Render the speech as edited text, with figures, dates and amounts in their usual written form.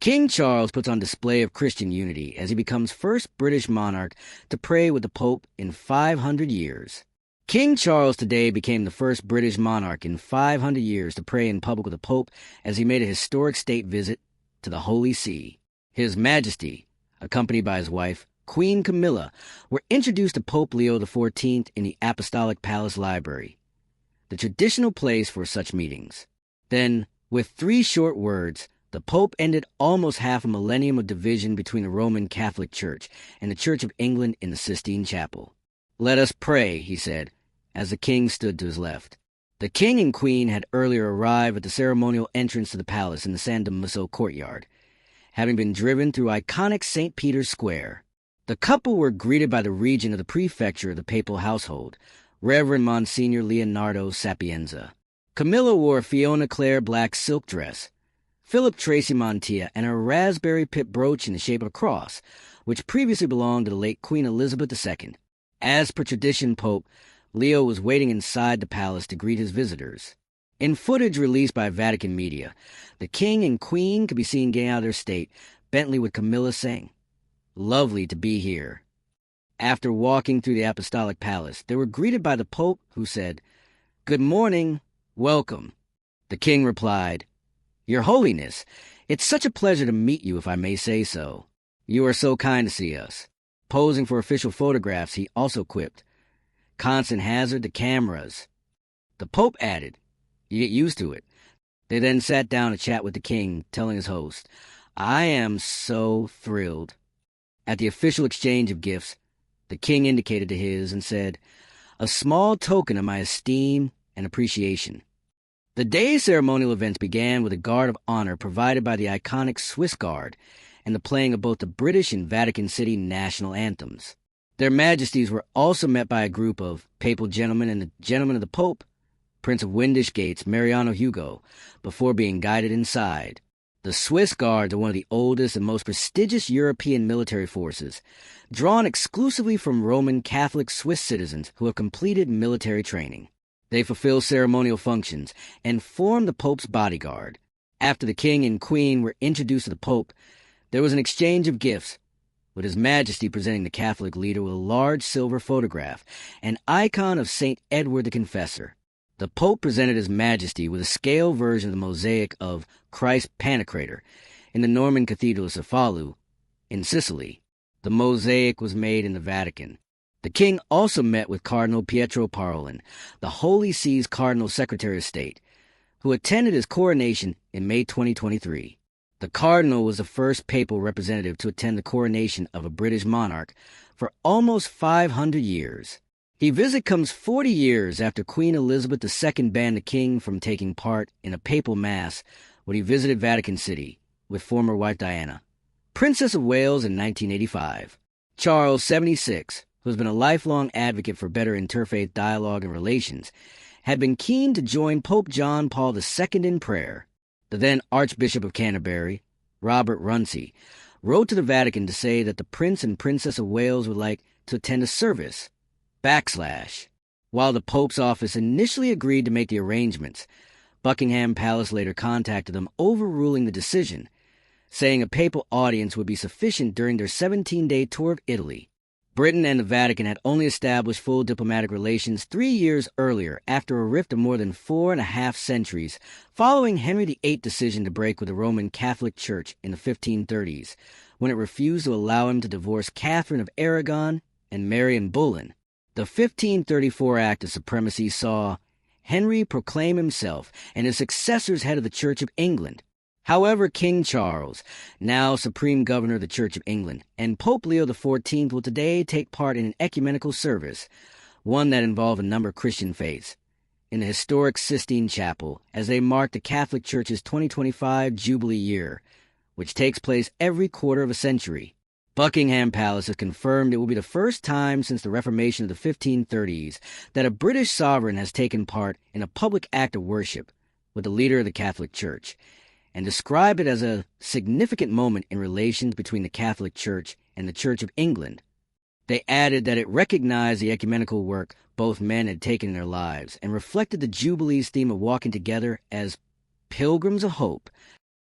King Charles puts on display of Christian unity as he becomes first British monarch to pray with the Pope in 500 years. King Charles today became the first British monarch in 500 years to pray in public with the Pope as he made a historic state visit to the Holy See. His Majesty, accompanied by his wife, Queen Camilla, were introduced to Pope Leo XIV in the Apostolic Palace Library, the traditional place for such meetings. Then, with 3 short words, the Pope ended almost half a millennium of division between the Roman Catholic Church and the Church of England in the Sistine Chapel. "Let us pray," he said, as the king stood to his left. The king and queen had earlier arrived at the ceremonial entrance to the palace in the San Damaso courtyard, having been driven through iconic St. Peter's Square. The couple were greeted by the regent of the prefecture of the papal household, Reverend Monsignor Leonardo Sapienza. Camilla wore a Fiona Clare black silk dress, Philip Tracy mantilla, and a raspberry pip brooch in the shape of a cross, which previously belonged to the late Queen Elizabeth II. As per tradition, Pope Leo was waiting inside the palace to greet his visitors. In footage released by Vatican media, the king and queen could be seen getting out of their state, Bentley with Camilla saying, "Lovely to be here." After walking through the Apostolic Palace, they were greeted by the Pope, who said, "Good morning, welcome." The king replied, "Your Holiness, it's such a pleasure to meet you, if I may say so. You are so kind to see us." Posing for official photographs, he also quipped, "Constant hazard to cameras." The Pope added, "You get used to it." They then sat down to chat with the king, telling his host, "I am so thrilled." At the official exchange of gifts, the king indicated to his and said, "A small token of my esteem and appreciation." The day's ceremonial events began with a guard of honor provided by the iconic Swiss Guard and the playing of both the British and Vatican City national anthems. Their Majesties were also met by a group of papal gentlemen and the gentleman of the Pope, Prince of Windishgate's Mariano Hugo, before being guided inside. The Swiss Guards are one of the oldest and most prestigious European military forces, drawn exclusively from Roman Catholic Swiss citizens who have completed military training. They fulfill ceremonial functions and form the Pope's bodyguard. After the king and queen were introduced to the Pope, there was an exchange of gifts, with His Majesty presenting the Catholic leader with a large silver photograph, an icon of St. Edward the Confessor. The Pope presented His Majesty with a scale version of the mosaic of Christ Pantocrator in the Norman Cathedral of Cefalù, in Sicily. The mosaic was made in the Vatican. The king also met with Cardinal Pietro Parolin, the Holy See's Cardinal Secretary of State, who attended his coronation in May 2023. The cardinal was the first papal representative to attend the coronation of a British monarch for almost 500 years. The visit comes 40 years after Queen Elizabeth II banned the king from taking part in a papal mass when he visited Vatican City with former wife Diana, Princess of Wales, in 1985. Charles, 76, who has been a lifelong advocate for better interfaith dialogue and relations, had been keen to join Pope John Paul II in prayer. The then Archbishop of Canterbury, Robert Runcie, wrote to the Vatican to say that the Prince and Princess of Wales would like to attend a service. While the Pope's office initially agreed to make the arrangements, Buckingham Palace later contacted them, overruling the decision, saying a papal audience would be sufficient during their 17-day tour of Italy. Britain and the Vatican had only established full diplomatic relations 3 years earlier, after a rift of more than 4.5 centuries, following Henry VIII's decision to break with the Roman Catholic Church in the 1530s, when it refused to allow him to divorce Catherine of Aragon and Marian Bullen. The 1534 Act of Supremacy saw Henry proclaim himself and his successors head of the Church of England. However, King Charles, now Supreme Governor of the Church of England, and Pope Leo XIV will today take part in an ecumenical service, one that involved a number of Christian faiths, in the historic Sistine Chapel as they mark the Catholic Church's 2025 Jubilee year, which takes place every quarter of a century. Buckingham Palace has confirmed it will be the first time since the Reformation of the 1530s that a British sovereign has taken part in a public act of worship with the leader of the Catholic Church, and described it as a significant moment in relations between the Catholic Church and the Church of England. They added that it recognized the ecumenical work both men had taken in their lives and reflected the Jubilee's theme of walking together as pilgrims of hope